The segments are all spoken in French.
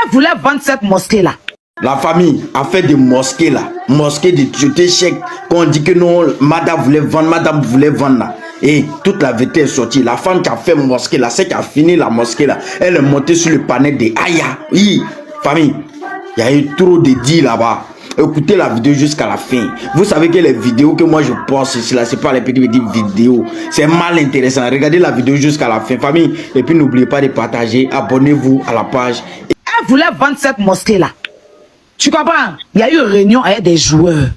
Elle voulait vendre cette mosquée-là. La famille a fait des mosquées là. Mosquée de Tioté Chèque. Quand on dit que non, madame voulait vendre là. Et toute la vérité est sortie. La femme qui a fait mosquée là, celle qui a fini la mosquée là, elle est montée sur le panel de Aya. Oui, famille, il y a eu trop de dits là-bas. Écoutez la vidéo jusqu'à la fin. Vous savez que les vidéos que moi je poste, c'est pas les petites vidéos. C'est mal intéressant. Regardez la vidéo jusqu'à la fin, famille. Et puis n'oubliez pas de partager. Abonnez-vous à la page. Elle voulait vendre cette mosquée-là. Tu comprends? Il y a eu une réunion avec des joueurs.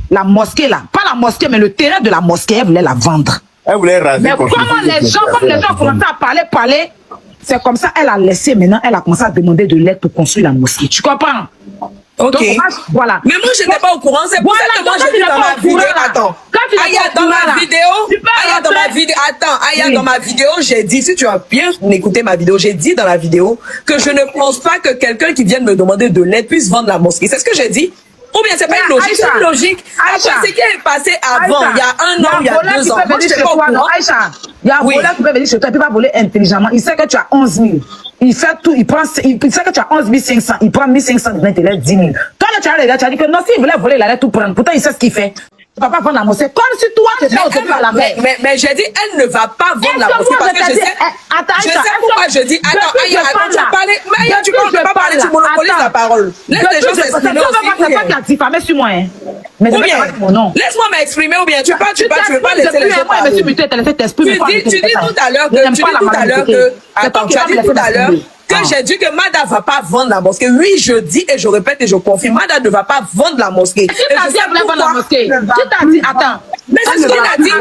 La mosquée là, pas la mosquée, mais le terrain de la mosquée, elle voulait la vendre. Elle voulait raser. Mais comment les gens commencent à parler, c'est comme ça, elle a laissé maintenant, elle a commencé à demander de l'aide pour construire la mosquée. Tu comprends? Ok. Donc, voilà. Mais moi, je n'étais pas au courant. C'est pour ça que moi, j'ai vu dans ma vidéo. Attends. Aya, dans ma vidéo, j'ai dit, si tu as bien écouté ma vidéo, j'ai dit dans la vidéo que je ne pense pas que quelqu'un qui vienne me demander de l'aide puisse vendre la mosquée. C'est ce que j'ai dit. Ou bien c'est pas une logique, c'est une logique. Après, c'est qui est passé avant, il y a 1 an, il y a 2 ans. Moi, je n'étais pas au courant. Aïcha, il y a un voleur qui peut venir chez toi, il ne peut pas voler intelligemment. Il sait que tu as 11 000. Il fait tout, il sait que tu as 11 500. Il prend 1 500, il te laisse 10 000. Toi, là, tu as dit que non, s'il voulait voler, il allait tout prendre. Pourtant, il sait ce qu'il fait. Tu ne vas pas vendre la mosquée. Comme si toi, tu étais au à la mer. Mais j'ai dit, elle ne va pas vendre la mosquée parce que je sais. Je sais pourquoi je dis. Attends, Aya, tu vas parler. Mais Aya, tu ne peux pas parler, tu monopolises la parole. Laisse les gens s'exprimer aussi. C'est pas qui a diffamé sur moi, hein. Mais ou bien, laisse-moi m'exprimer, ou bien tu veux pas laisser les gens parler. Tu dis tout à l'heure que, attends, tu as dit tout à l'heure que j'ai dit que Mada va pas vendre la mosquée. Oui, je dis et je répète et je confirme, Mada ne va pas vendre la mosquée. Qui t'a dit qu'elle voulait vendre la mosquée? Qui t'a dit? Attends. Mais c'est ce qu'il a dit,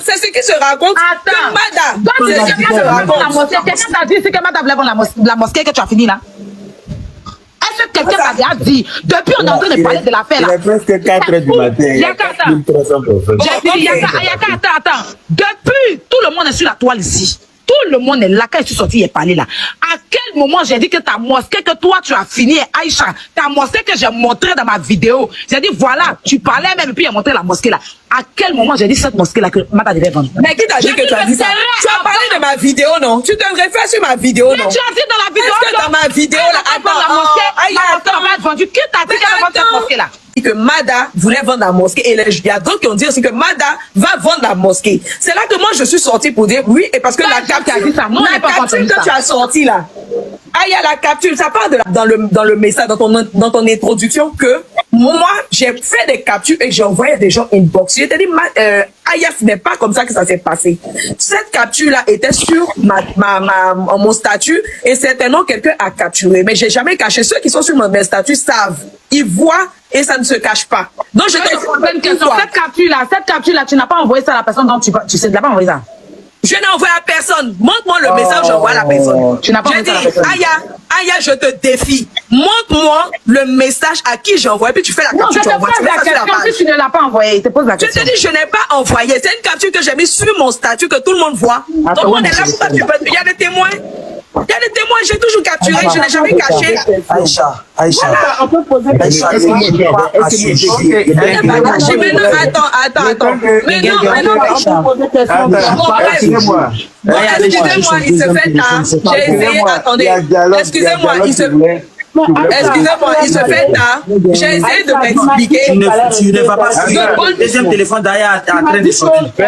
c'est ce qui se raconte. Attends. Mada, c'est ce qui se raconte. Quelqu'un t'a dit que Mada voulait vendre la mosquée que tu as fini là? Est-ce que quelqu'un t'a déjà dit? Depuis, on est en train de parler de l'affaire là. Il est presque 4 h du matin. Attends. Depuis, tout le monde est sur la toile ici. Tout le monde est là. Quand je suis sorti, il est parlé là. À quel moment j'ai dit que ta mosquée que toi tu as fini, Aïcha, ta mosquée que j'ai montré dans ma vidéo, j'ai dit voilà, tu parlais même et puis il a montré la mosquée là. À quel moment j'ai dit cette mosquée là que Mada devait vendre? Mais qui t'a dit que tu as dit ça? Tu as parlé de ma vidéo, non? Tu te réfères sur ma vidéo, non? Mais tu as dit dans la vidéo. Est-ce que dans ma vidéo là, attends, la mosquée va être vendue. Qui t'a dit qu'elle va vendre cette mosquée là? Que Mada voulait vendre la mosquée et il y a d'autres qui ont dit aussi que Mada va vendre la mosquée. C'est là que moi je suis sortie pour dire oui, et parce que la capture que tu as sortie là, il y a la capture, ça part dans le message, dans ton introduction que moi j'ai fait des captures et j'ai envoyé des gens inbox. J'ai dit Aya, ce n'est pas comme ça que ça s'est passé. Cette capture là était sur mon statut et certainement quelqu'un a capturé, mais j'ai jamais caché. Ceux qui sont sur mon statut savent, ils voient et ça ne se cache pas. Donc je te une question. Cette capture là, tu n'as pas envoyé ça à la personne dont tu sais, tu n'as pas envoyé ça. Je n'ai envoyé à personne. Montre-moi le message, j'envoie à la personne. Tu n'as pas envoyé ça à la personne. Aya, je te défie. Montre-moi le message à qui j'envoie. Puis tu fais la capture, tu envoies. Si tu ne l'as pas envoyé, il te pose la question. Je te dis, je n'ai pas envoyé. C'est une capture que j'ai mise sur mon statut que tout le monde voit. Tout le monde est là pour ça. Il y a des témoins. Il y a des témoins, j'ai toujours capturé, je n'ai jamais caché. Aïcha. On peut poser des questions. Attends. Mais non. Excusez-moi, il se fait tard. J'ai essayé, attendez. Excusez-moi, il se fait tard. J'ai essayé de m'expliquer. Tu ne vas pas suivre. Le deuxième téléphone derrière est en train de sortir. Mais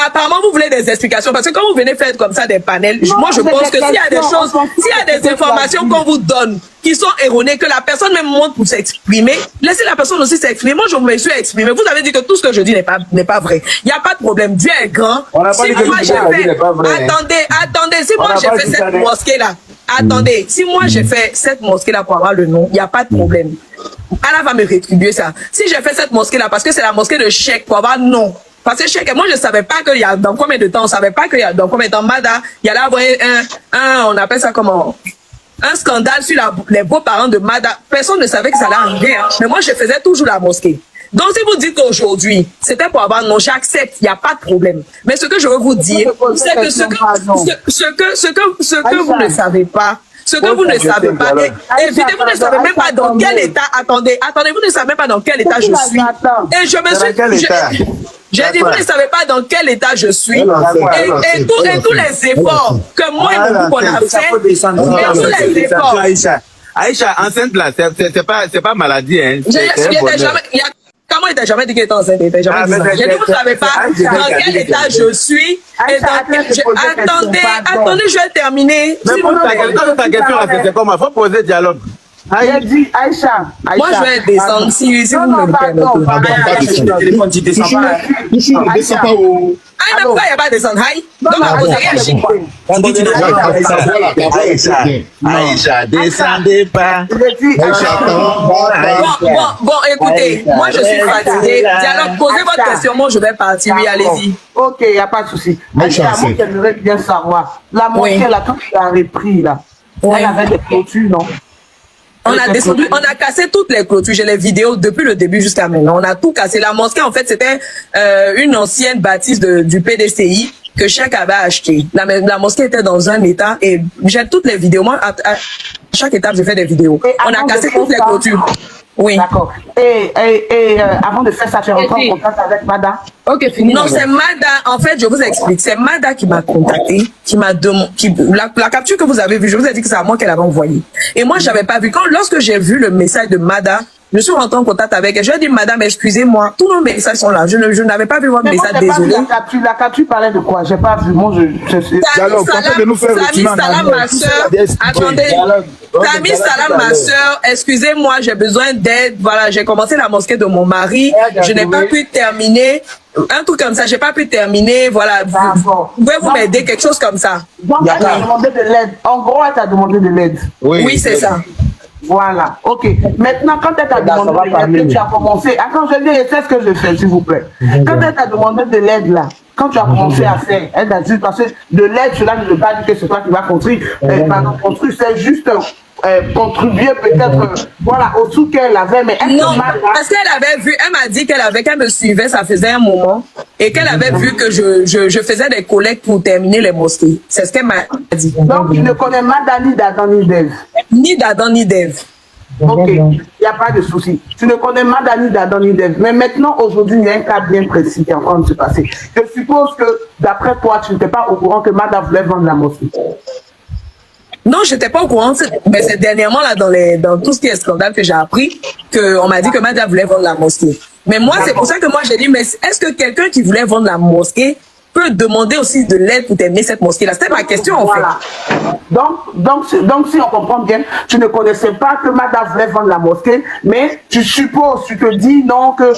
apparemment, vous voulez des explications. Parce que quand vous venez faire comme ça des panels, moi je pense que s'il y a des choses, s'il y a des informations qu'on vous donne qui sont erronées, que la personne même montre pour s'exprimer, laissez la personne aussi s'exprimer. Moi je me suis exprimé. Vous avez dit que tout ce que je dis n'est pas vrai. Il n'y a pas de problème. Dieu est grand. Attendez, si moi j'ai fait cette mosquée là, si moi j'ai fait cette mosquée là pour avoir le nom, il n'y a pas de problème. Allah va me rétribuer ça. Si j'ai fait cette mosquée là parce que c'est la mosquée de Chèque pour avoir non. Parce que Chèque, moi je savais pas qu'il y a dans combien de temps, on savait pas qu'il y a dans combien de temps Mada, il y allait avoir on appelle ça comment? Un scandale sur les beaux-parents de Mada. Personne ne savait que ça allait arriver. Hein. Mais moi je faisais toujours la mosquée. Donc si vous dites qu'aujourd'hui, c'était pour avoir non, j'accepte, il n'y a pas de problème. Mais ce que je veux vous dire, c'est que ce que vous ne savez pas, Ce que vous ne savez pas, évidemment, vous ne savez même pas dans quel état, attendez, vous ne savez même pas dans quel état je suis. Et je me suis, j'ai dit, vous ne savez pas dans quel état je suis. Et tous les efforts que moi et mon couple on a fait, et tous les efforts. Aïcha, enceinte là, c'est pas maladie, hein. Comment il t'a jamais dit qu'il était enceinte? J'ai dit, vous ne savez pas dans quel état je suis. Et attendez, je vais terminer. Mais pour ta question, c'est comment? Faut poser dialogue. J'ai dit, Aïcha. Moi, je vais descendre si vous me le permettez. Le téléphone, tu descends pas. Ici, ne descends pas au... Ah, pourquoi il n'y a pas de descendre? Donc, on va poser rien chez moi. Aïcha, descendez pas. Bon, écoutez, moi, je suis fatiguée. Dialogue, posez votre question, moi, je vais partir. Oui, allez-y. Ok, il n'y a pas de souci. Aïcha, moi, j'aimerais bien savoir. La moitié, là, quand tu as repris, là, elle avait des clôtures, non? On a descendu, on a cassé toutes les clôtures. J'ai les vidéos depuis le début jusqu'à maintenant. On a tout cassé. La mosquée, en fait, c'était une ancienne bâtisse du PDCI que Cheikh avait acheté. La mosquée était dans un état et j'ai toutes les vidéos. Moi, à chaque étape, j'ai fait des vidéos. On a cassé toutes les clôtures. Oui. D'accord. Et avant de faire ça, tu es rentré en contact avec Mada? Ok, fini. Non, c'est Mada. En fait, je vous explique. C'est Mada qui m'a contacté, qui m'a demandé, la capture que vous avez vue, je vous ai dit que c'est à moi qu'elle avait envoyée. Et moi, j'avais pas vu. Lorsque j'ai vu le message de Mada, je suis rentré en contact avec elle. Je lui ai dit, madame, excusez-moi, tous nos messages sont là. Je n'avais pas vu votre message, désolé. La capture parlait de quoi? J'ai pas vu. Moi, Dialogue, Tammy Salam, ma soeur. Attendez. Tammy Salam, ma soeur. Excusez-moi, j'ai besoin d'aide. Voilà, j'ai commencé la mosquée de mon mari. Je n'ai pas pu terminer. Un truc comme ça, j'ai pas pu terminer. Voilà. Pouvez-vous m'aider? Quelque chose comme ça. Donc, elle t'a demandé de l'aide. En gros, elle t'a demandé de l'aide. Oui, c'est ça. Voilà, ok. Maintenant, quand elle t'a demandé de l'aide, tu as commencé. Attends, je vais dire, c'est ce que je fais, s'il vous plaît. Quand elle t'a demandé de l'aide, là, quand tu as commencé à faire, elle t'a dit, parce que de l'aide, cela ne veut pas dire que c'est toi qui vas construire. Pardon, construire, c'est juste contribuer peut-être, voilà, au sous qu'elle avait, mais elle non, parce qu'elle avait vu, elle m'a dit qu'elle me suivait, ça faisait un moment, et qu'elle avait vu que je faisais des collectes pour terminer les mosquées. C'est ce qu'elle m'a dit. Donc, tu ne connais Mada ni d'Adam ni d'Ève? Ni d'Adam ni d'Ève. Ok, il n'y a pas de souci. Tu ne connais Mada ni d'Adam ni d'Ève. Mais maintenant, aujourd'hui, il y a un cas bien précis qui est en train de se passer. Je suppose que, d'après toi, tu n'étais pas au courant que Mada voulait vendre la mosquée. Non, j'étais pas au courant, mais c'est dernièrement là dans tout ce qui est scandale que j'ai appris qu'on m'a dit que Mada voulait vendre la mosquée. Mais moi, c'est pour ça que moi j'ai dit, mais est-ce que quelqu'un qui voulait vendre la mosquée peut demander aussi de l'aide pour terminer cette mosquée-là? C'était ma question en fait. Donc, si on comprend bien, tu ne connaissais pas que Mada voulait vendre la mosquée, mais tu supposes, tu te dis non, que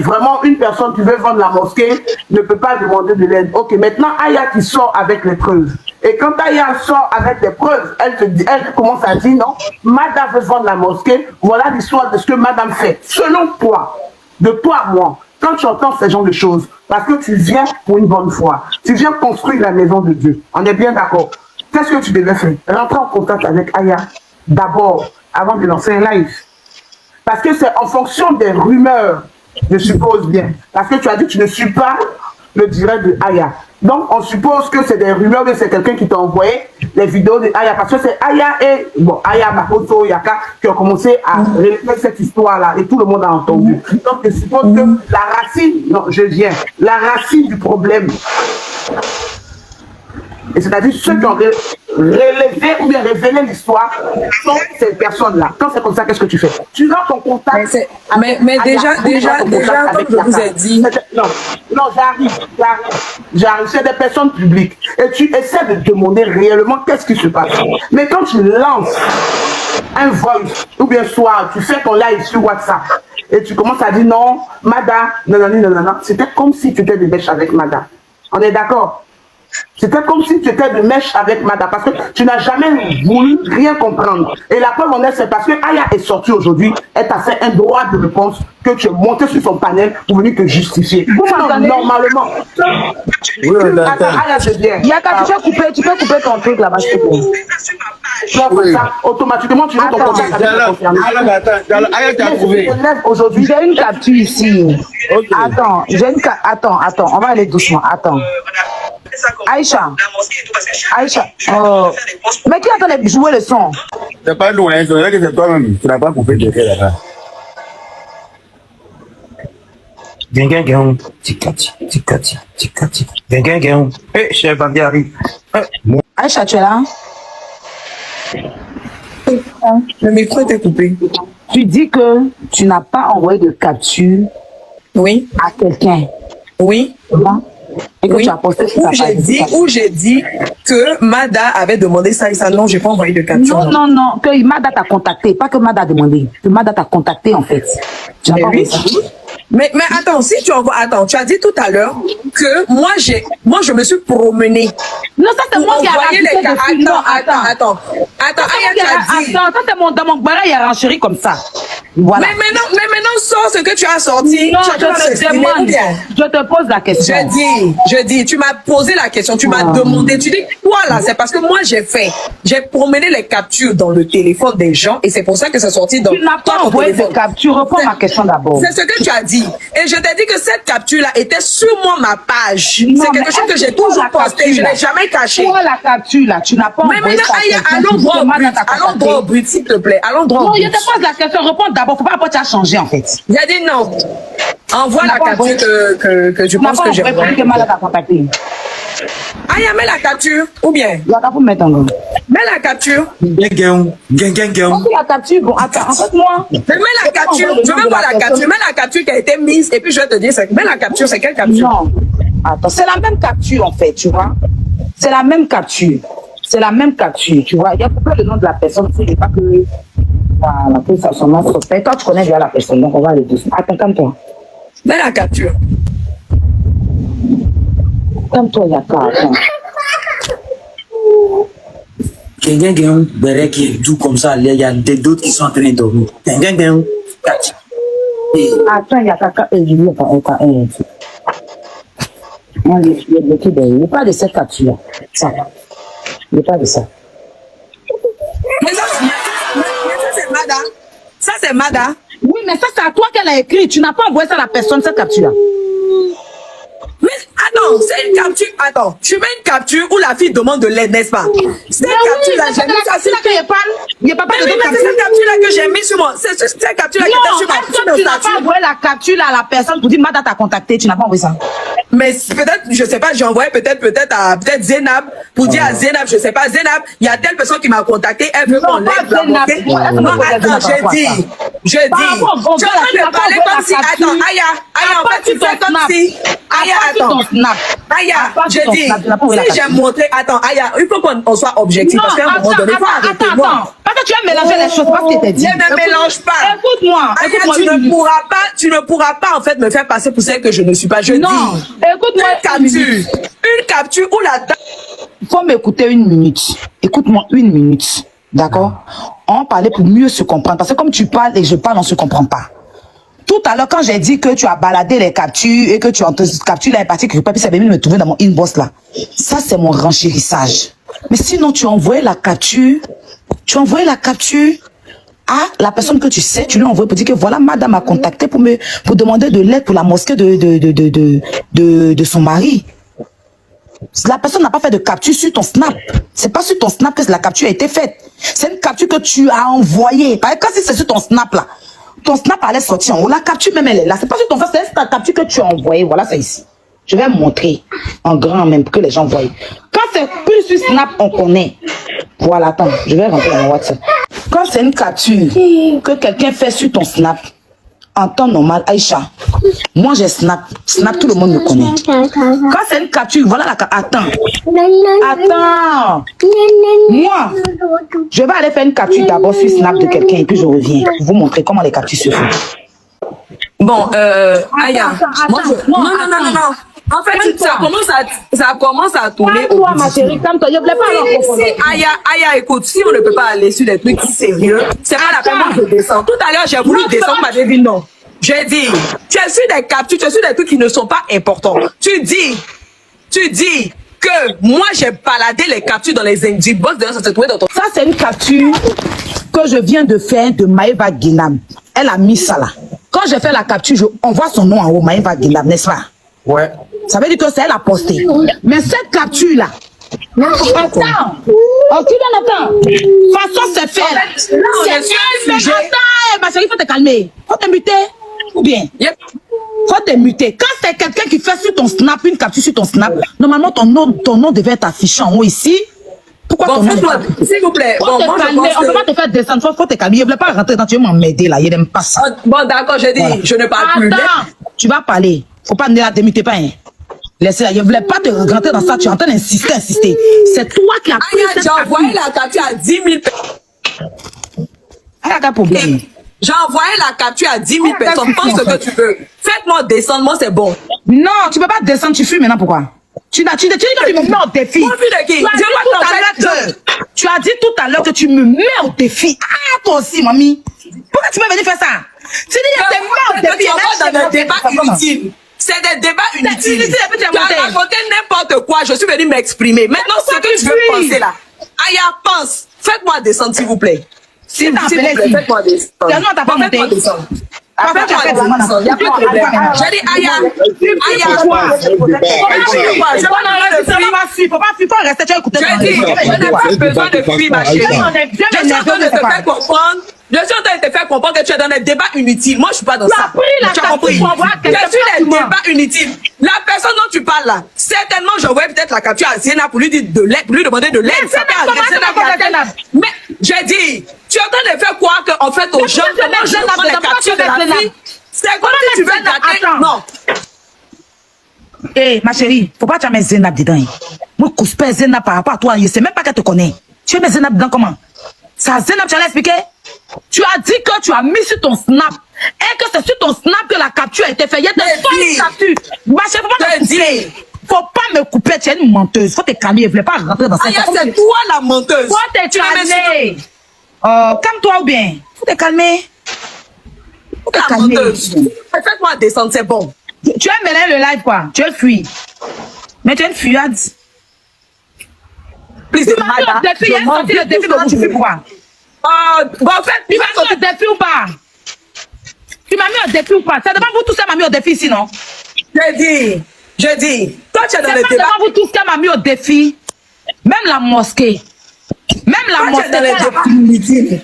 vraiment une personne qui veut vendre la mosquée ne peut pas demander de l'aide. Ok, maintenant Aya qui sort avec les preuves. Et quand Aya sort avec des preuves, elle commence à dire non, Mada veut vendre la mosquée, voilà l'histoire de ce que Madame fait. Selon toi, de toi à moi, quand tu entends ce genre de choses, parce que tu viens pour une bonne foi, tu viens construire la maison de Dieu, on est bien d'accord. Qu'est-ce que tu devais faire? Rentrer en contact avec Aya, d'abord, avant de lancer un live. Parce que c'est en fonction des rumeurs, je suppose bien. Parce que tu as dit que tu ne suis pas le direct de Aya. Donc, on suppose que c'est des rumeurs, que c'est quelqu'un qui t'a envoyé les vidéos de Aya. Parce que c'est Aya et, bon, Aya, Makoto, Yaka, qui ont commencé à relater cette histoire-là. Et tout le monde a entendu. Donc, je suppose que la racine, non, je viens, la racine du problème, et c'est-à-dire ceux qui ont relevé ou bien révélé l'histoire sont ces personnes-là. Quand c'est comme ça, qu'est-ce que tu fais? Tu rentres en contact. Mais déjà, comme je vous ai dit. Non, j'arrive. C'est des personnes publiques. Et tu essaies de demander réellement qu'est-ce qui se passe. Mais quand tu lances un voice, ou bien soit tu fais ton live sur WhatsApp, et tu commences à dire non, Mada, non, c'était comme si tu étais de mèche avec Mada. On est d'accord? C'était comme si tu étais de mèche avec Mada, parce que tu n'as jamais voulu rien comprendre. Et la preuve en est, c'est parce que Aya est sortie aujourd'hui, elle t'a fait un droit de réponse que tu es monté sur son panel pour venir te justifier. Normalement. Oui, attends, Aya, je viens. Yaka, tu peux couper ton truc là-bas. Oui. Ça, automatiquement, tu rentres ton contact avec Dialogue, Aya t'a trouvé. Aujourd'hui, j'ai une capture ici. Okay. Attends, on va aller doucement. Attends. Aïcha. Aïcha. Mais qui attend de jouer le son? C'est pas nous, hein. C'est vrai que c'est toi-même. Tu n'as pas coupé de là-bas. Gang, ticati, ticati, ticati. Gang. Eh, chef Bandi arrive. Aïcha, tu es là? Le micro était coupé. Tu dis que tu n'as pas envoyé de capture Oui. à quelqu'un. Oui. Et que Oui. tu as posté sur Où ta j'ai page. dit que Mada avait demandé ça et ça. Non, j'ai pas envoyé de capture. Non, que Mada t'a contacté, pas que Mada a demandé. Que Mada t'a contacté en fait. Tu n'as Mais pas oui. envoyé ça. Mais attends, si tu envoies, attends, tu as dit tout à l'heure que moi je me suis promenée. Non, ça c'est Pour moi qui ai envoyer rajouté les cas. dessus. Non, Attends, Aya, tu as dit. Attends, ça c'est mon, dans mon barrage, il y a renchéri comme ça. Voilà. Mais maintenant, sors ce que tu as sorti. Non, Tu je as te exprimé, demande, ou bien? je te pose la question. Je dis, tu m'as posé la question, tu m'as demandé, tu dis, quoi là, c'est parce que moi j'ai promené les captures dans le téléphone des gens et c'est pour ça que c'est sorti dans Tu n'as pas ton envoyé de téléphone. capture, réponds ma question d'abord. C'est ce que tu as dit. Et je t'ai dit que cette capture-là était sur moi, ma page. Non, C'est mais quelque chose que est-ce j'ai toi, toujours la posté, capture, je là? l'ai jamais caché. Toi, la capture là, tu n'as pas Mais envoyé maintenant, ça à Aya, quelqu'un allons qui droit au demande but, à ta allons contacter. droit au but, s'il te plaît, allons droit Non, au je but. te pose la question, réponds d'abord, faut pas après tu as changé en fait. J'ai dit non. Envoie Tu la n'as pas capture envoyé. que tu Tu n'as penses pas que j'ai envoyé envoyée. que Mada t'a contacté. Aya, mets la capture, ou bien, Il y a qu'à vous mettre en gros. mets la capture. Gang. Ok, la capture, bon, attends, en fait, moi. Mais mets la capture, je veux voir la capture, mets la capture qui a été mise et puis je vais te dire, mets la capture, c'est quelle capture? Non. Attends, c'est la même capture en fait, tu vois. C'est la même capture. C'est la même capture, tu vois. Il y a pas le nom de la personne, tu sais, pas que. Voilà, que ça son nom se fait. Toi, tu connais déjà la personne, donc on va aller doucement. Attends, calme-toi. Mets la capture. Calme-toi, Yaka, attends. Gang, Bérec qui est doux comme ça, il y a d'autres qui sont en train de dormir. Gang. Attends, Yaka, il n'est pas de cette capture. Ça va. Il n'est pas de ça. Mais ça, c'est Mada. Ça, c'est Mada. Oui, mais ça, c'est à toi qu'elle a écrit. Tu n'as pas envoyé ça à la personne, cette capture-là. Mais attends, c'est une capture. Attends, tu mets une capture où la fille demande de l'aide, n'est-ce pas? Cette capture-là, j'ai mis ça sur Il n'y a pas Mais de c'est capture. cette capture-là que j'ai mis sur mon. C'est cette capture-là qui était sur Non, ma est-ce que tu n'as pas statut. envoyé la capture là à la personne pour dire Mada t'a contacté, tu n'as pas envoyé ça. Mais peut-être, je sais pas, j'ai envoyé peut-être à Zénab pour dire à Zénab, je sais pas, Zénab, il y a telle personne qui m'a contacté, elle veut Non, qu'on pas l'aide. la Zénab. montée. Ouais, Non, est-ce que attends, tu peux dire je dis. Par rapport au Tu es en gars, train tu de n'as pas parler envoyé comme la si. capture. Attends, Aya, en fait, tu fais comme si. Aya, attends. Aya, je dis, si j'ai montré, attends, Aya, il faut qu'on soit objectif parce qu'à un moment donné, il faut arrêter. Attends. Parce que tu as mélangé les choses, c'est pas ce qui était dit. Ne me mélange pas. Écoute-moi. Aya, Écoute-moi. tu ne pourras pas en fait me faire passer pour celle que je ne suis pas. Je Non. dis. Écoute-moi. Une capture où la dame. Il faut m'écouter une minute. Écoute-moi une minute. D'accord? On parlait pour mieux se comprendre. Parce que comme tu parles et je parle, on ne se comprend pas. Tout à l'heure, quand j'ai dit que tu as baladé les captures et que tu as capturé la partie que Papi s'est venu me trouver dans mon inbox là. Ça, c'est mon renchérissage. Mais sinon, tu as envoyé la capture. Tu as envoyé la capture à la personne que tu sais. Tu lui as envoyé pour dire que voilà, madame m'a contacté pour demander de l'aide pour la mosquée de son mari. La personne n'a pas fait de capture sur ton snap. C'est pas sur ton snap que la capture a été faite. C'est une capture que tu as envoyée. Par exemple, quand c'est sur ton snap là, ton snap allait sortir en haut. La capture même elle est là. C'est pas sur ton face, c'est ta capture que tu as envoyée. Voilà, c'est ici. Je vais montrer en grand même pour que les gens voient. Quand c'est plus sur snap, on connaît. Voilà, attends, je vais rentrer dans mon WhatsApp. Quand c'est une capture que quelqu'un fait sur ton snap, en temps normal, Aïcha, moi j'ai snap, tout le monde me connaît. Quand c'est une capture, voilà la capture. Attends. Moi, je vais aller faire une capture d'abord sur snap de quelqu'un et puis je reviens pour vous montrer comment les captures se font. Bon, Aya, moi, non. En fait, ça commence à tourner. Toi, ma chérie, calme-toi, je voulais pas Si, Aya, écoute, si on ne peut pas aller sur des trucs sérieux, c'est pas la peine de descendre. Tout à l'heure, j'ai voulu descendre, ma dit non. J'ai dit, tu es sur des captures, tu es sur des trucs qui ne sont pas importants. Tu dis que moi, j'ai baladé les captures dans les inbox, d'ailleurs, ça se trouvait dans ton... Ça, c'est une capture que je viens de faire de Maëva Guinam. Elle a mis ça là. Quand j'ai fait la capture, on voit son nom en haut, Maëva Guinam, n'est-ce pas? Ouais. Ça veut dire que c'est elle a posté. Mais cette capture-là, attends. Oh, tu donnes attends. Façon, c'est fait. En fait, là, on est sur un sujet. Attends, ma chérie, faut te calmer. Faut te muter. Ou bien? Yep. Faut te muter. Quand c'est quelqu'un qui fait sur ton snap, une capture sur ton snap, normalement, ton nom devait être affiché en haut ici. Pourquoi Bon, ton nom? faites-moi, s'il vous plaît. Faut Bon, te moi, je calmer. pense On peut que... pas te faire descendre. Faut te calmer. Je ne voulais pas rentrer dans. Tu veux m'emmerder là. Il n'aime pas ça. Ah, bon, d'accord, j'ai dit, Voilà. je ne parle plus. Attends, tu vas parler. Faut pas ne la démutez pas. Hein. Laissez-la. Je ne voulais pas te rentrer dans ça. Tu es en train insister. C'est toi qui as pris cette J'ai envoyé la capture à 10 000 personnes. Ah, quel problème. J'ai envoyé la capture à 10 000 personnes. Pense ce que tu veux. Faites-moi descendre, moi c'est bon. Non, tu peux pas descendre. Tu fuis maintenant. Pourquoi? Tu dis que tu me mets au défi. Moi, puis de qui? Tu as dit tout à l'heure que tu me mets au défi. Ah, toi aussi, mamie. Pourquoi tu m'es venu faire ça? Tu dis que tu me mets au défi. Tu vas dans des débats inutiles. C'est des débats inutiles. inutile, et puis tu as Tu as monté. raconté n'importe quoi. Je suis venu m'exprimer. Maintenant, ce pourquoi que tu tu veux fuis? penser là. Aya, pense. Faites-moi descendre, s'il vous plaît. S'il vous appelé plaît, ici. faites-moi descendre. C'est nous, on t'a pas Bon, monté. faites-moi descendre. Après, tu as fait Faites-moi descendre. Il n'y a pas de problème. J'ai dit, Aya, Faut pas fuir, faut rester, tu as écouté. j'ai dit, je n'ai pas besoin de fuir, ma chérie. Je suis en train de te faire comprendre. Je suis en train de te faire comprendre que tu es dans des débats inutiles. Moi, je suis pas dans Tu ça. as pris la Tu as capture compris. pour envoyer Je quelqu'un suis des facilement. débats inutiles. La personne dont tu parles là, certainement, j'envoie peut-être la capture à Zéna pour lui dire de l'aide, pour lui demander de l'aide. Ça peut comment arriver. ça va, Zéna? Mais, j'ai dit, tu es en train de faire croire qu'en fait, aux gens, comment comment je Zéna, prends les Zéna, captures de pourquoi tu la fais fille. C'est comme Comment si tu veux Zéna, gâter. attends. Non. Eh, ma chérie, faut pas que tu mettes Zénab dedans. Hein. Moi, je ne Zénab par rapport à toi. Je sais même pas qu'elle te connaît. Tu mets Zénab dedans comment? Ça, Zénab, tu allais expliquer? Tu as dit que tu as mis sur ton snap. Et que c'est sur ton snap que la capture a été faite. Il y a des captures. Ma chérie, faut pas me couper. Faut pas me couper. Tu es une menteuse. Faut te calmer. Je ne voulais pas rentrer dans cette Aya, c'est toi la menteuse. Faut te Tu la mets sur calmer. Calme-toi ou bien. Faut te calmer. Faut te la calmer. menteuse. Faites-moi descendre, c'est bon. Tu as mêlé le live, quoi. Tu es fui. Mais tu es une fuyade. Plus Tu de m'as mis mal. au défi. Il y a sorti le défi. Maintenant, tu fais quoi? Bon, en fait, Tu m'as mis au défi ou pas? Tu m'as mis au défi ou pas? Ça dépend vous tous qui m'a mis au défi ici, non? je dis, toi tu es dans C'est le pas débat. devant vous tous qui m'a mis au défi. Même la mosquée. Même la Toi tu es dans le mosquée. débat inutile.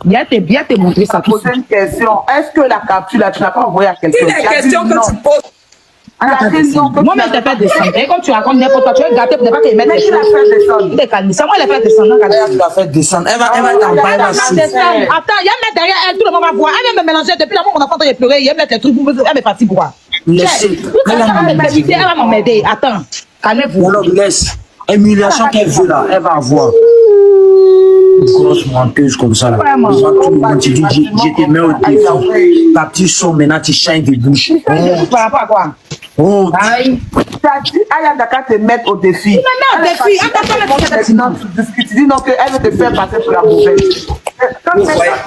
Bien te montrer ça tout Poser une question. Est-ce que la capture là, tu l'as pas envoyée à quelqu'un? Si les Tu as dit questions non. que tu poses, Tu as dit non. que Moi, tu mais je l'as t'ai fait pas descendre. Et comme tu racontes n'importe quoi, tu es gâté pour ne pas qu'il mette Mais les qui l'a choses. fait descendre? Il est calme. C'est moi qui l'ai fait descendre. Elle va faire descendre. Elle va t'envoyer, elle va suivre. Attends, il y a mettre derrière elle, tout le monde va voir. Elle vient me mélanger depuis la moment mon enfant, il pleurait, il mettre les trucs, elle est partie pour quoi? Laissez. Elle va m'emmerder. Attends, calmez-vous. Alors laisse. Humiliation qu'elle veut là, elle va avoir. Grosse menteuse comme ça là. Vraiment. Devant tout le monde, tu dis, je te mets au défi. Ta petite soeur maintenant, tu changes de bouche. Par rapport à quoi? Oh, Aïe. Tu as dit, Aya Daka te mettre au défi. Tu me mets au défi. Attends, Tu dis non, qu'elle veut te faire passer pour la mauvaise.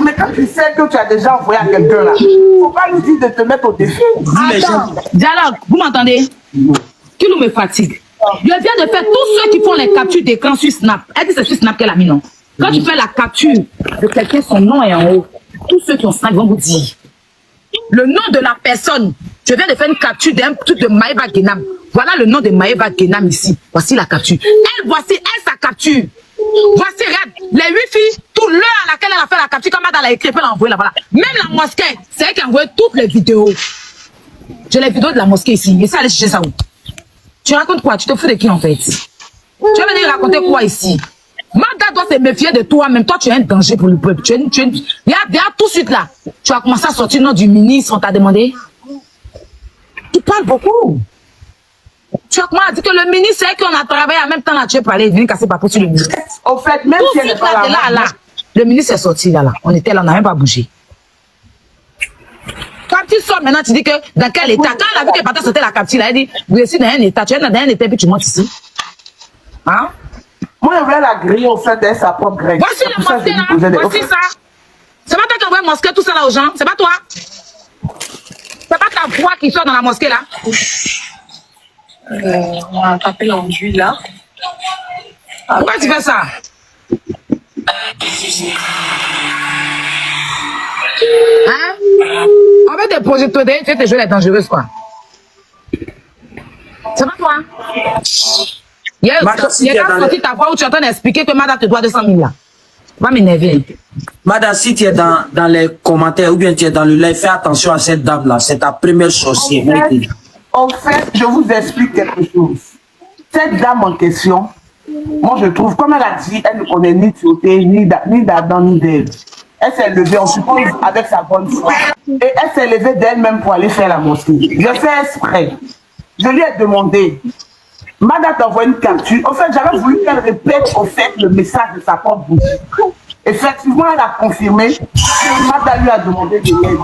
Mais quand tu sais que tu as déjà envoyé à quelqu'un là, faut pas lui dire de te mettre au défi. Attends, dialogue, vous m'entendez? Qui nous me fatigue? Je viens de faire tous ceux qui font les captures d'écran sur Snap. Elle dit c'est sur Snap qu'elle a mis, non? Quand tu fais la capture de quelqu'un, son nom est en haut. Tous ceux qui ont Snap vont vous dire le nom de la personne. Je viens de faire une capture d'un truc de Maëva Guénam. Voilà le nom de Maëva Guénam ici. Voici la capture. Voici sa capture. Voici, regarde, les 8 filles, tout l'heure à laquelle elle a fait la capture, comme elle a écrit, elle a envoyé là, voilà. Même la mosquée, c'est elle qui a envoyé toutes les vidéos. J'ai les vidéos de la mosquée ici. Et ça, allez chercher ça où? Tu racontes quoi? Tu te fous de qui en fait? Tu vas venir raconter quoi ici? Mada doit se méfier de toi, même toi tu es un danger pour le peuple. Regarde tout de suite là. Tu as commencé à sortir le nom du ministre, on t'a demandé. Tu parles beaucoup. Tu as commencé à dire que le ministre, c'est qu'on a travaillé en même temps là, tu es parlé, venir casser papou sur le ministre. Au fait, même Tout si de elle n'est suite pas là, là, le ministre est sorti là. On était là, on n'a même pas bougé. Quand tu sors maintenant, tu dis que dans quel état? Quand elle a vu que Pata sautait la capture, elle a dit, vous êtes dans un état, tu es dans un état, puis tu montes ici. Hein? moi je voulais la griller au fait d'elle sa propre grille. Voici le mosquée là, voici ça. C'est pas toi qui envoie mosquée tout ça là aux gens, c'est pas toi. C'est pas ta voix qui sort dans la mosquée là. on a tapé l'enduit là. Pourquoi tu fais ça? Hein? On va te projeter, tu vas te jouer la dangereuse quoi. C'est pas toi. Il y a sorti ta voix où tu es en train d'expliquer que Mada te doit 200 000 là. Va m'énerver. Madame, si tu es dans les commentaires ou bien tu es dans le live, fais attention à cette dame-là. C'est ta première sorcière. En fait, je vous explique quelque chose. Cette dame en question, moi je trouve, comme elle a dit, elle ne connaît ni Tioté, ni d'Adam, ni d'elle. Elle s'est levée, on suppose, avec sa bonne foi. Et elle s'est levée d'elle-même pour aller faire la mosquée. Je fais exprès. Je lui ai demandé, Mada t'a envoyé une capture. En fait, j'avais voulu qu'elle répète au fait le message de sa propre bouche. Effectivement, elle a confirmé que Mada lui a demandé de l'aide.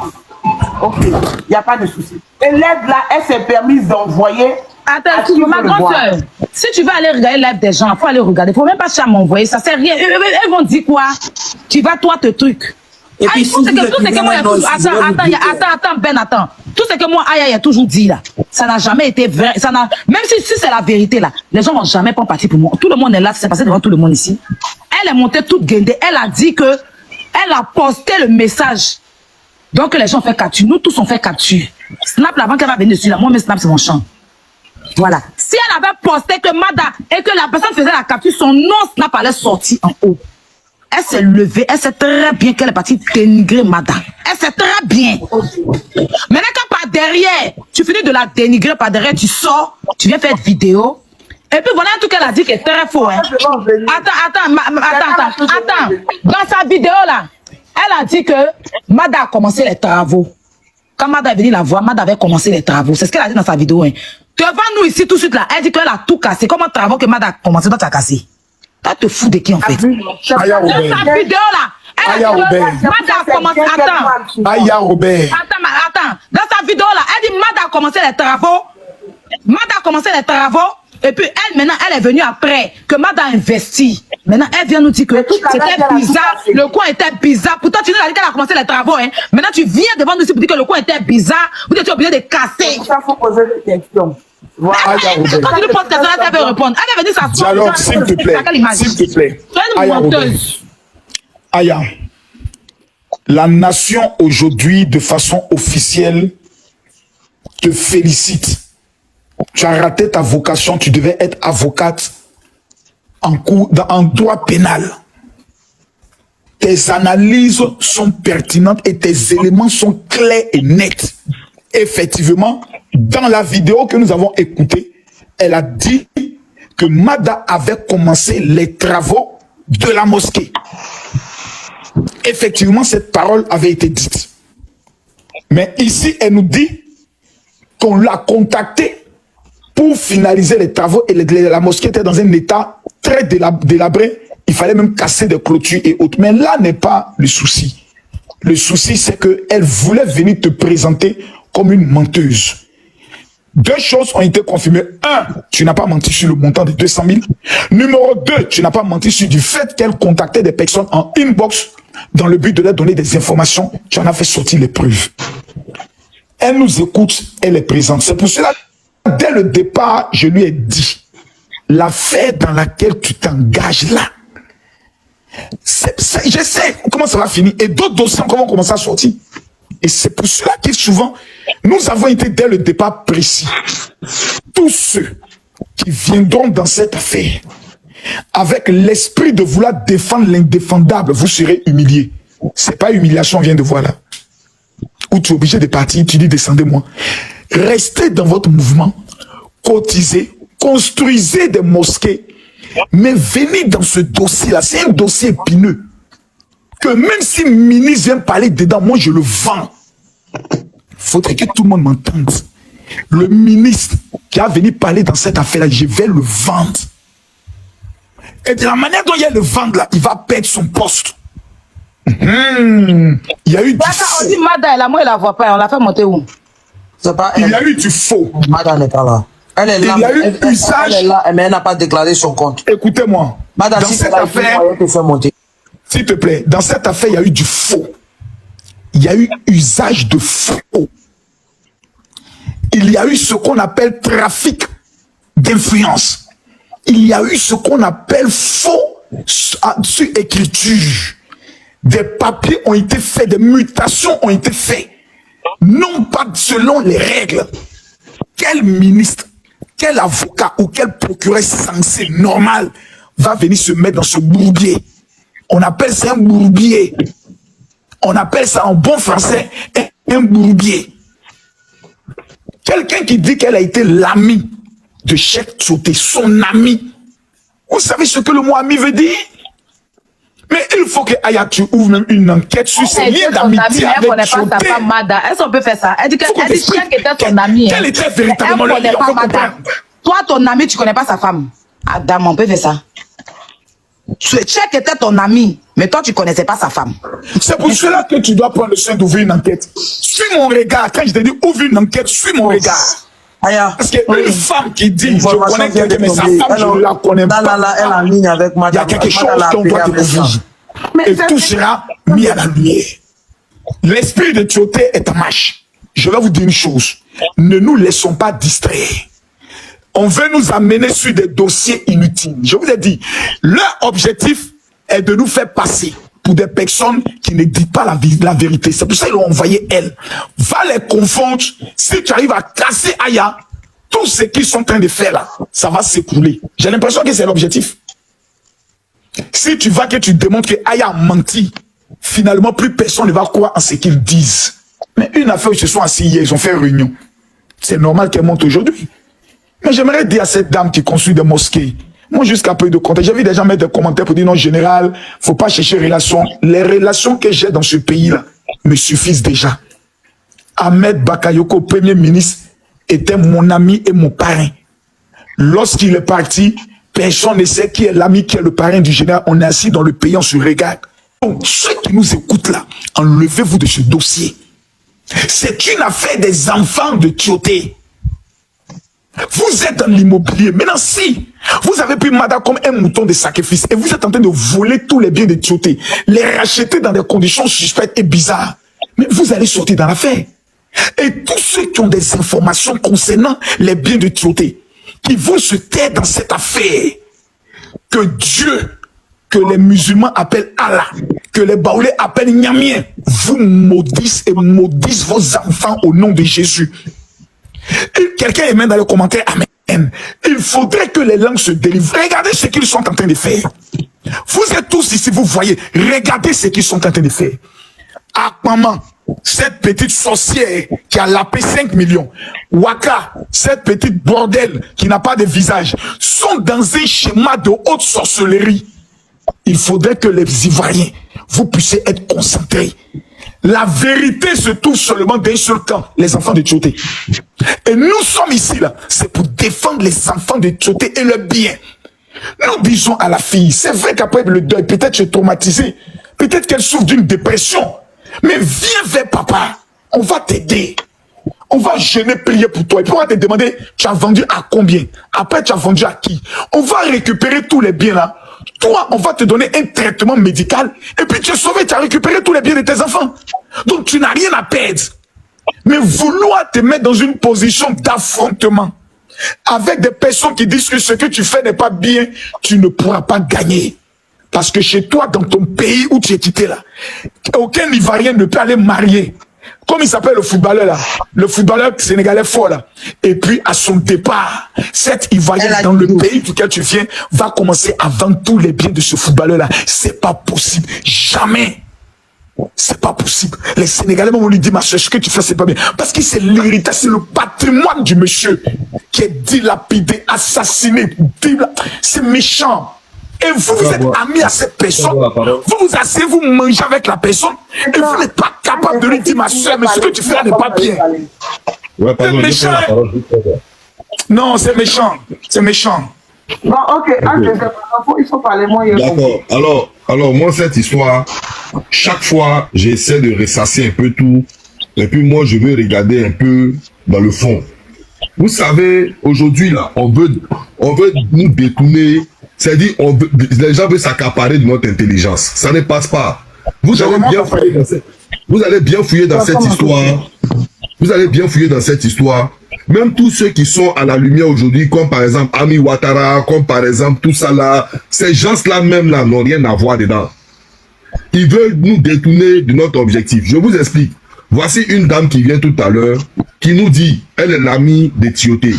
Ok, il n'y a pas de souci. Et l'aide là, elle s'est permise d'envoyer. Attends, ma grande soeur, si tu veux aller regarder live des gens, il faut aller regarder. Il ne faut même pas chercher à m'envoyer, ça sert à rien. Elles vont dire quoi? Tu vas toi te truc. Et puis, tout ce que moi, attends. Tout ce que moi, Aya a toujours dit là, ça n'a jamais été vrai. Même si c'est la vérité là, les gens vont jamais prendre parti pour moi. Tout le monde est là, c'est passé devant tout le monde ici. Elle est montée toute guindée. Elle a dit que, elle a posté le message. Donc les gens ont fait capture. Nous tous on fait capture. Snap, avant qu'elle va venir dessus là, moi, mes Snap, c'est mon champ. Voilà. Si elle avait posté que Mada et que la personne faisait la capture, son nom Snap allait sortir en haut. Elle s'est levée, elle sait très bien qu'elle est partie dénigrer Mada. Elle sait très bien. Maintenant, quand par derrière, tu finis de la dénigrer par derrière, tu sors, tu viens faire une vidéo. Et puis voilà un truc qu'elle a dit qui est très faux. Hein. Attends. Dans sa vidéo là, elle a dit que Mada a commencé les travaux. Quand Mada est venue la voir, Mada avait commencé les travaux. C'est ce qu'elle a dit dans sa vidéo. Hein. Devant nous ici tout de suite là, elle dit qu'elle a tout cassé. Comment travaux que Mada a commencé, toi tu as cassé? Toi te fous de qui en fait? Aya Dans Robert. sa vidéo là, elle a dit que Mada a commencé. Aya Robert. Attends. Dans sa vidéo là, elle dit Mada a commencé les travaux. Mada a commencé les travaux. Et puis elle, maintenant, elle est venue après que Mada a investi. Maintenant, elle vient nous dire que c'était bizarre, le coin était bizarre. Pourtant, tu nous as dit qu'elle a commencé les travaux. Hein. Maintenant, tu viens devant nous ici pour dire que le coin était bizarre. Vous étiez obligé de casser. Ça, faut poser des questions. Voilà. Quand tu lui poses question, elle veut répondre. Elle veut venir s'asseoir. Dialogue, s'il te plaît. S'il te plaît. Tu es une menteuse. Aya, la nation aujourd'hui, de façon officielle, te félicite. Tu as raté ta vocation, tu devais être avocate en droit pénal. Tes analyses sont pertinentes et tes éléments sont clairs et nets. Effectivement, dans la vidéo que nous avons écoutée, elle a dit que Mada avait commencé les travaux de la mosquée. Effectivement, cette parole avait été dite. Mais ici, elle nous dit qu'on l'a contactée pour finaliser les travaux et la mosquée était dans un état très délabré. Il fallait même casser des clôtures et autres. Mais là n'est pas le souci. Le souci, c'est qu'elle voulait venir te présenter comme une menteuse. Deux choses ont été confirmées. Un, tu n'as pas menti sur le montant de 200 000. Numéro 2, tu n'as pas menti sur du fait qu'elle contactait des personnes en inbox dans le but de leur donner des informations. Tu en as fait sortir les preuves. Elle nous écoute, elle est présente. C'est pour cela dès le départ, je lui ai dit, l'affaire dans laquelle tu t'engages là, je sais comment ça va finir. Et d'autres dossiers vont commencer à sortir. Et c'est pour cela que souvent, nous avons été dès le départ précis. Tous ceux qui viendront dans cette affaire, avec l'esprit de vouloir défendre l'indéfendable, vous serez humiliés. C'est pas humiliation, on vient de voir là. Où tu es obligé de partir, tu dis descendez-moi. Restez dans votre mouvement, cotisez, construisez des mosquées, mais venez dans ce dossier-là. C'est un dossier épineux. Que même si le ministre vient parler dedans, moi je le vends. Il faudrait que tout le monde m'entende. Le ministre qui a venu parler dans cette affaire-là, je vais le vendre. Et de la manière dont il va le vendre là, il va perdre son poste. Il y a eu du faux. On dit Mada, elle a moi, elle la voit pas. On l'a fait monter où? Il y a eu du faux. Madame n'est pas là. Elle est là. Il y a eu usage. Elle est là, mais elle n'a pas déclaré son compte. Écoutez-moi. Madame, dans si cette c'est affaire, monter. s'il te plaît, dans cette affaire, il y a eu du faux. Il y a eu usage de faux. Il y a eu ce qu'on appelle trafic d'influence. Il y a eu ce qu'on appelle faux sur écriture. Des papiers ont été faits, des mutations ont été faites. Non pas selon les règles. Quel ministre, quel avocat ou quel procureur censé, normal, va venir se mettre dans ce bourbier? On appelle ça un bourbier. On appelle ça en bon français un bourbier. Quelqu'un qui dit qu'elle a été l'ami de Cheikh Tioté, son ami. Vous savez ce que le mot ami veut dire? Mais il faut que Aya, tu ouvres même une enquête sur ses liens d'amitié avec Elle connaît pas Tioté. sa femme, Mada. Est-ce qu'on peut faire ça? Elle dit que Cheikh était son ami. Quel était véritablement le lien? On peut comprendre. Toi, ton ami, tu connais pas sa femme. Adam, on peut faire ça. Cheikh était ton ami, mais toi, tu connaissais pas sa femme. C'est pour cela que tu dois prendre le soin d'ouvrir une enquête. Suis mon regard. Quand je te dis ouvre une enquête, suis mon regard. Aya, Parce qu'une femme qui dit je information connais vient de quelqu'un, mais sa tomber. femme, je ne la connais pas. Là, elle est en ligne avec Il y a madame. quelque chose Madame l'a qu'on doit appelé découvrir. Mais Et tout sera mis à la lumière. L'esprit de Tioté est en marche. Je vais vous dire une chose. Ne nous laissons pas distraire. On veut nous amener sur des dossiers inutiles. Je vous ai dit, leur objectif est de nous faire passer pour des personnes qui ne disent pas la vérité. C'est pour ça qu'ils l'ont envoyé elle. Va les confondre. Si tu arrives à casser Aya, tout ce qu'ils sont en train de faire là, ça va s'écrouler. J'ai l'impression que c'est l'objectif. Si tu vas que tu démontres que Aya a menti, finalement plus personne ne va croire en ce qu'ils disent. Mais une affaire, ils se sont assis hier, ils ont fait réunion. C'est normal qu'elle monte aujourd'hui. Mais j'aimerais dire à cette dame qui construit des mosquées, moi jusqu'à peu de contexte, j'ai vu des gens mettre des commentaires pour dire non, général, faut pas chercher relation. Les relations que j'ai dans ce pays-là me suffisent déjà. Ahmed Bakayoko, premier ministre, était mon ami et mon parrain. Lorsqu'il est parti, personne ne sait qui est l'ami, qui est le parrain du général. On est assis dans le pays, on se regarde. Donc, ceux qui nous écoutent là, enlevez-vous de ce dossier. C'est une affaire des enfants de Tioté. Vous êtes dans l'immobilier. Maintenant, si vous avez pris Mada comme un mouton de sacrifice et vous êtes en train de voler tous les biens de Tioté, les racheter dans des conditions suspectes et bizarres, mais vous allez sortir dans l'affaire. Et tous ceux qui ont des informations concernant les biens de Tioté, qui vont se taire dans cette affaire, que Dieu, que les musulmans appellent Allah, que les Baoulés appellent Nyamien, vous maudissent et maudissent vos enfants au nom de Jésus. Et quelqu'un émet dans les commentaires, Amen. Il faudrait que les langues se délivrent. Regardez ce qu'ils sont en train de faire. Vous êtes tous ici, vous voyez. Regardez ce qu'ils sont en train de faire. Akmaman, cette petite sorcière qui a lapé 5 millions. Waka, cette petite bordel qui n'a pas de visage, sont dans un schéma de haute sorcellerie. Il faudrait que les Ivoiriens, vous puissiez être concentrés. La vérité se trouve seulement d'un seul camp, les enfants de Tioté. Et nous sommes ici, là, c'est pour défendre les enfants de Tioté et le bien. Nous disons à la fille, c'est vrai qu'après le deuil, peut-être tu es traumatisée, peut-être qu'elle souffre d'une dépression, mais viens vers papa, on va t'aider. On va jeûner, prier pour toi. Et puis on va te demander, tu as vendu à combien? Après, tu as vendu à qui? On va récupérer tous les biens là. Toi, on va te donner un traitement médical. Et puis tu es sauvé, tu as récupéré tous les biens de tes enfants. Donc tu n'as rien à perdre. Mais vouloir te mettre dans une position d'affrontement avec des personnes qui disent que ce que tu fais n'est pas bien, tu ne pourras pas gagner. Parce que chez toi, dans ton pays où tu es quitté là, aucun Ivoirien ne peut aller marier. Comme il s'appelle le footballeur là, le footballeur sénégalais fort là. Et puis à son départ, cet Ivoirien dans le pays duquel tu viens va commencer à vendre tous les biens de ce footballeur là. C'est pas possible. Jamais. C'est pas possible. Les Sénégalais vont lui dire, ma soeur, ce que tu fais, c'est pas bien. Parce que c'est l'héritage, c'est le patrimoine du monsieur qui est dilapidé, assassiné. C'est méchant. Et vous, vous êtes amis à cette personne. Vous vous asseyez, vous mangez avec la personne. Et vous n'êtes pas capable de lui dire, ma soeur, mais ce que tu fais là n'est pas bien. Ouais, pardon, c'est méchant. Non, c'est méchant. C'est méchant. Bon, ok, il faut parler moins. D'accord. Alors, moi, cette histoire, chaque fois, j'essaie de ressasser un peu tout. Et puis, moi, je veux regarder un peu dans le fond. Vous savez, aujourd'hui, là, on veut nous détourner. C'est-à-dire, les gens veulent s'accaparer de notre intelligence. Ça ne passe pas. Vous allez bien fouiller dans cette histoire. Vous allez bien fouiller dans cette histoire. Même tous ceux qui sont à la lumière aujourd'hui, comme par exemple Ami Ouattara, comme par exemple tout ça là, ces gens-là même là n'ont rien à voir dedans. Ils veulent nous détourner de notre objectif. Je vous explique. voici une dame qui vient tout à l'heure, qui nous dit, elle est l'amie de Tioté.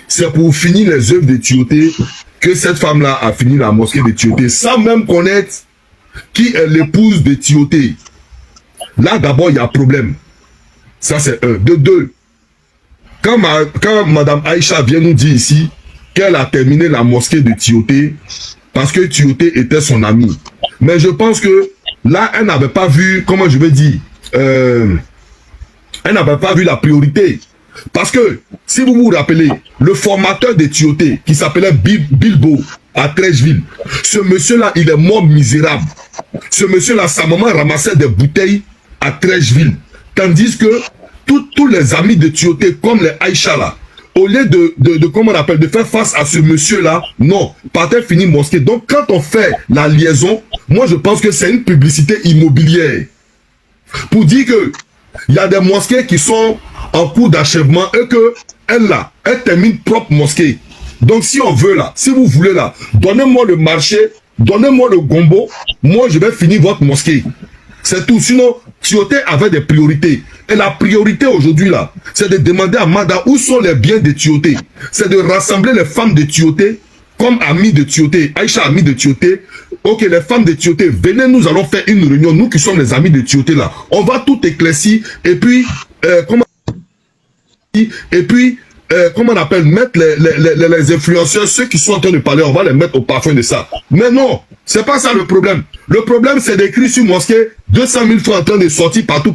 C'est pour finir les œuvres de Tioté que cette femme-là a fini la mosquée de Tioté, sans même connaître qui est l'épouse de Tioté. Là, d'abord, il y a problème. Ça, c'est un. De deux, quand Madame Aïcha vient nous dire ici qu'elle a terminé la mosquée de Tioté parce que Tioté était son ami. Mais je pense que là, elle n'avait pas vu, comment je vais dire, elle n'avait pas vu la priorité. Parce que, si vous vous rappelez, le formateur de Tioté, qui s'appelait Bilbo, à Trècheville, ce monsieur-là, il est mort misérable. Ce monsieur-là, sa maman ramassait des bouteilles à Trècheville. Tandis que tous les amis de Tioté, comme les Aïcha là, au lieu comment on appelle, de faire face à ce monsieur-là, non, partait finir mosquée. Donc, quand on fait la liaison, moi, je pense que c'est une publicité immobilière. Pour dire que il y a des mosquées qui sont en cours d'achèvement et que elle termine propre mosquée. Donc, si on veut là, si vous voulez là, donnez-moi le marché, donnez-moi le gombo, moi, je vais finir votre mosquée. C'est tout. Sinon, Tioté avait des priorités. Et la priorité aujourd'hui là, c'est de demander à Mada où sont les biens de Tioté. C'est de rassembler les femmes de Tioté comme amis de Tioté. Aïcha, amie de Tioté. Ok, les femmes de Tioté, venez, nous allons faire une réunion. Nous qui sommes les amis de Tioté là. On va tout éclaircir. Et puis, comment on appelle, mettre les influenceurs, ceux qui sont en train de parler, on va les mettre au parfum de ça. Mais non, c'est pas ça le problème. Le problème, c'est d'écrire sur mosquée 200 000 francs en train de sortir partout.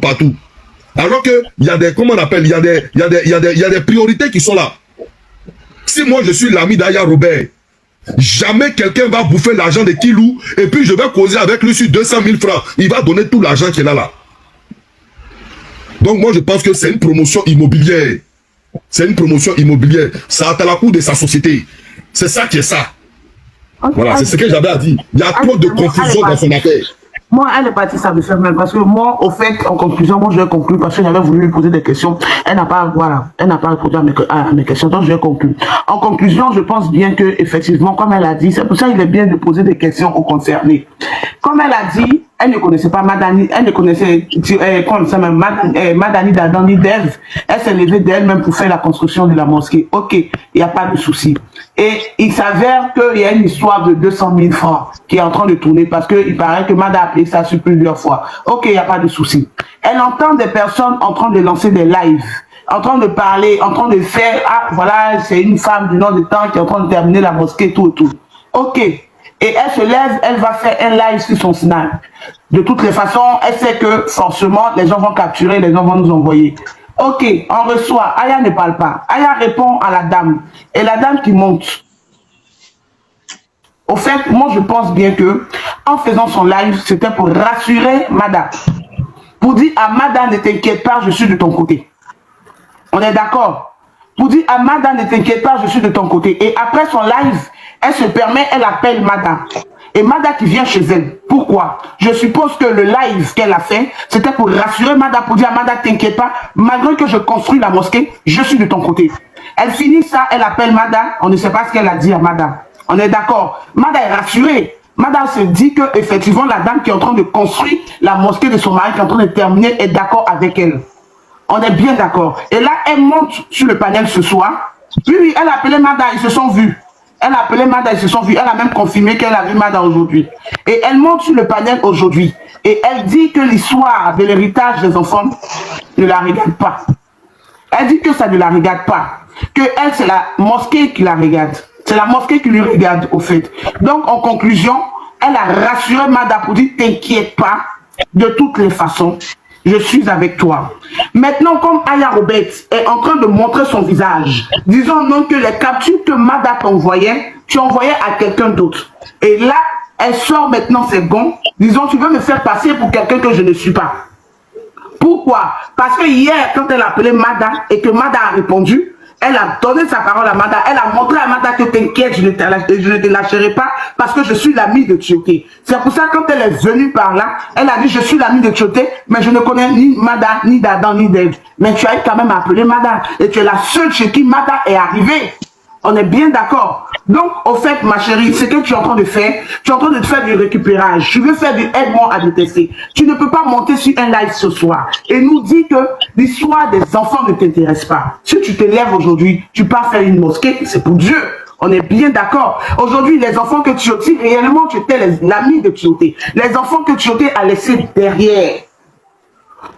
Alors que, il y a des, comment on appelle, il y a des priorités qui sont là. Si moi, je suis l'ami d'Aya Robert, jamais quelqu'un va bouffer l'argent de Kilou, et puis je vais causer avec lui sur 200 000 francs. Il va donner tout l'argent qu'il a là. Donc moi, je pense que c'est une promotion immobilière. C'est une promotion immobilière. Ça a à la cour de sa société. C'est ça qui est ça. Okay, voilà, c'est ce que j'avais à dire. Il y a trop de confusion dans son affaire. Moi, elle est partie, ça me fait mal. Parce que moi, au fait, en conclusion, moi, je vais conclure parce que j'avais voulu lui poser des questions. Elle n'a pas, voilà, elle n'a pas répondu à mes questions. Donc, je vais conclure. En conclusion, je pense bien que, effectivement, comme elle a dit, c'est pour ça qu'il est bien de poser des questions aux concernés. Comme elle a dit, elle ne connaissait pas Madani, elle ne connaissait, Madani Dadan ni Dev. Elle s'est levée d'elle-même pour faire la construction de la mosquée. Ok, il n'y a pas de souci. Et il s'avère qu'il y a une histoire de 200 000 francs qui est en train de tourner parce qu'il paraît que Mada a appelé ça sur plusieurs fois. Ok, il n'y a pas de souci. Elle entend des personnes en train de lancer des lives, en train de parler, en train de faire, ah voilà, c'est une femme du nom de temps qui est en train de terminer la mosquée, tout. Ok. Et elle se lève, elle va faire un live sur son Snap. De toutes les façons, elle sait que forcément, les gens vont capturer, les gens vont nous envoyer. Ok, on reçoit. Aya ne parle pas. Aya répond à la dame. Et la dame qui monte. Au fait, moi je pense bien que en faisant son live, c'était pour rassurer Mada. Pour dire à Mada, ne t'inquiète pas, je suis de ton côté. On est d'accord? Pour dire à Mada, ne t'inquiète pas, je suis de ton côté. Et après son live, elle se permet, elle appelle Mada. Et Mada qui vient chez elle. Pourquoi? Je suppose que le live qu'elle a fait, c'était pour rassurer Mada, pour dire à Mada, t'inquiète pas, malgré que je construis la mosquée, je suis de ton côté. Elle finit ça, elle appelle Mada, on ne sait pas ce qu'elle a dit à Mada. On est d'accord? Mada est rassurée. Mada se dit que effectivement la dame qui est en train de construire la mosquée de son mari, qui est en train de terminer, est d'accord avec elle. On est bien d'accord. Et là, elle monte sur le panel ce soir. Oui, elle a appelé Mada, ils se sont vus. Elle a appelé Mada, ils se sont vus. Elle a même confirmé qu'elle a vu Mada aujourd'hui. Et elle monte sur le panel aujourd'hui. Et elle dit que l'histoire de l'héritage des enfants ne la regarde pas. Elle dit que ça ne la regarde pas. Que elle, c'est la mosquée qui la regarde. C'est la mosquée qui lui regarde, au fait. Donc, en conclusion, elle a rassuré Mada pour dire, t'inquiète pas, de toutes les façons, je suis avec toi. Maintenant, comme Aya Robert est en train de montrer son visage, disons donc que les captures que Mada t'envoyait, tu envoyais à quelqu'un d'autre. Et là, elle sort maintenant ses gonds, disons, tu veux me faire passer pour quelqu'un que je ne suis pas. Pourquoi? Parce que hier, quand elle a appelé Mada et que Mada a répondu, elle a donné sa parole à Mada. Elle a montré à Mada que t'inquiète, je ne te lâcherai pas parce que je suis l'ami de Tioté. C'est pour ça que quand elle est venue par là, elle a dit je suis l'ami de Tioté, mais je ne connais ni Mada, ni Dadan, ni Dev. Mais tu as quand même appelé Mada. Et tu es la seule chez qui Mada est arrivée. On est bien d'accord. Donc, au fait, ma chérie, ce que tu es en train de faire, tu es en train de te faire du récupérage. Tu veux faire du aide-moi à détester. Tu ne peux pas monter sur un live ce soir et nous dire que l'histoire des enfants ne t'intéresse pas. Si tu te lèves aujourd'hui, tu pars faire une mosquée, c'est pour Dieu. On est bien d'accord. Aujourd'hui, les enfants que Tioté, réellement, tu étais l'ami de Tioté. Les enfants que Tioté a laissés derrière.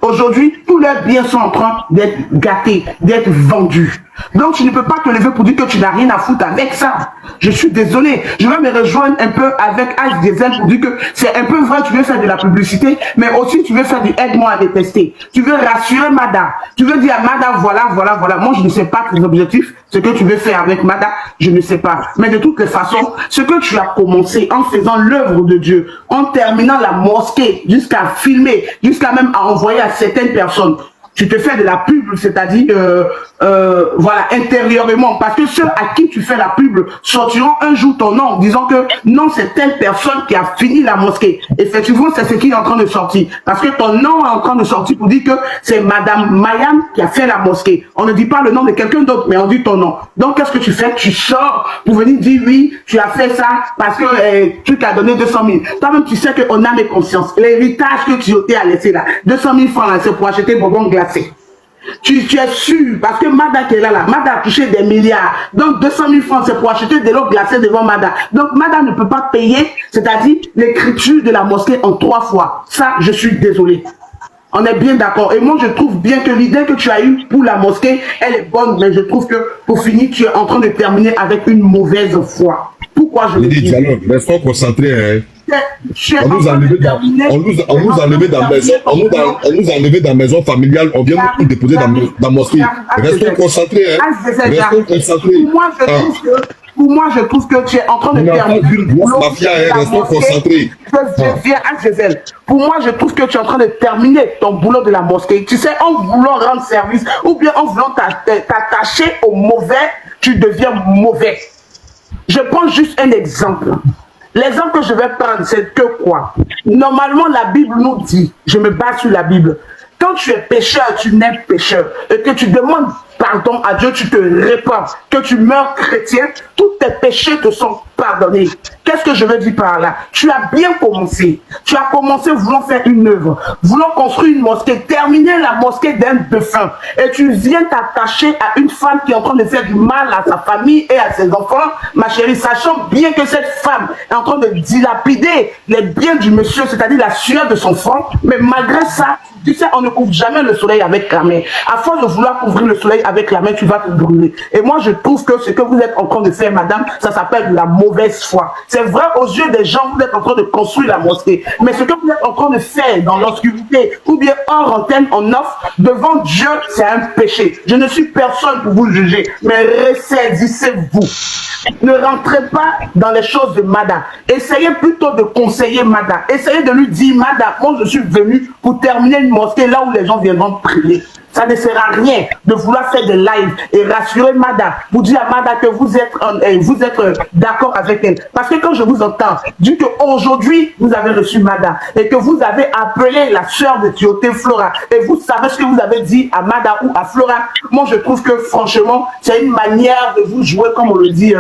Aujourd'hui, tous leurs biens sont en train d'être gâtés, d'être vendus. Donc, tu ne peux pas te lever pour dire que tu n'as rien à foutre avec ça. Je suis désolé. Je vais me rejoindre un peu avec H Diesel pour dire que c'est un peu vrai, tu veux faire de la publicité, mais aussi tu veux faire du aide-moi à détester. Tu veux rassurer Mada. Tu veux dire à Mada, voilà. Moi, je ne sais pas tes objectifs, ce que tu veux faire avec Mada, je ne sais pas. Mais de toutes les façons, ce que tu as commencé en faisant l'œuvre de Dieu, en terminant la mosquée, jusqu'à filmer, jusqu'à même à envoyer à certaines personnes, tu te fais de la pub, c'est-à-dire, voilà, intérieurement. Parce que ceux à qui tu fais la pub sortiront un jour ton nom, disant que non, c'est telle personne qui a fini la mosquée. Effectivement, c'est ce qui est en train de sortir. Parce que ton nom est en train de sortir pour dire que c'est Madame Mayam qui a fait la mosquée. On ne dit pas le nom de quelqu'un d'autre, mais on dit ton nom. Donc, qu'est-ce que tu fais? Tu sors pour venir dire oui, tu as fait ça parce que tu t'as donné 200 000. Toi-même, tu sais qu'on a mes consciences. L'héritage que tu as laissé là, 200 000 francs, là, c'est pour acheter bonbons glacés. Tu es sûr, parce que Mada qui est là, Mada a touché des milliards. Donc 200 000 francs, c'est pour acheter de l'eau glacée devant Mada. Donc Mada ne peut pas payer, c'est-à-dire l'écriture de la mosquée en 3 fois. Ça, je suis désolé. On est bien d'accord. Et moi, je trouve bien que l'idée que tu as eue pour la mosquée, elle est bonne, mais je trouve que pour finir, tu es en train de terminer avec une mauvaise foi. Pourquoi je le dis? Dialogue, restons concentrés, hein. On nous a enlevé dans la maison familiale, on vient nous déposer dans la mosquée. Restons concentrés, hein. Restons concentrés. Pour moi, je trouve que tu es en train de terminer. Restons concentrés. Pour moi, je trouve que tu es en train de terminer ton boulot de la mosquée. Tu sais, en voulant rendre service ou bien en voulant t'attacher au mauvais, tu deviens mauvais. Je prends juste un exemple. L'exemple que je vais prendre, c'est que quoi? Normalement, la Bible nous dit, je me base sur la Bible, quand tu es pécheur, tu n'es pécheur, et que tu demandes pardon à Dieu, tu te répands, que tu meurs chrétien, tous tes péchés te sont pardonnés. Qu'est-ce que je veux dire par là? Tu as bien commencé. Tu as commencé voulant faire une œuvre, voulant construire une mosquée, terminer la mosquée d'un défunt. Et tu viens t'attacher à une femme qui est en train de faire du mal à sa famille et à ses enfants. Ma chérie, sachant bien que cette femme est en train de dilapider les biens du monsieur, c'est-à-dire la sueur de son front. Mais malgré ça, tu sais, on ne couvre jamais le soleil avec la main. À force de vouloir couvrir le soleil avec la main, tu vas te brûler. Et moi, je trouve que ce que vous êtes en train de faire, madame, ça s'appelle de la mauvaise foi. C'est vrai, aux yeux des gens, vous êtes en train de construire la mosquée. Mais ce que vous êtes en train de faire dans l'obscurité, ou bien hors antenne, en offre, devant Dieu, c'est un péché. Je ne suis personne pour vous juger, mais ressaisissez-vous. Ne rentrez pas dans les choses de Mada. Essayez plutôt de conseiller Mada. Essayez de lui dire, Mada, moi je suis venu pour terminer une mosquée là où les gens viendront prier. Ça ne sert à rien de vouloir faire des lives et rassurer Mada pour dire à Mada que vous êtes d'accord avec elle. Parce que quand je vous entends dire qu'aujourd'hui vous avez reçu Mada et que vous avez appelé la sœur de Tioté Flora et vous savez ce que vous avez dit à Mada ou à Flora, moi je trouve que franchement c'est une manière de vous jouer comme on le dit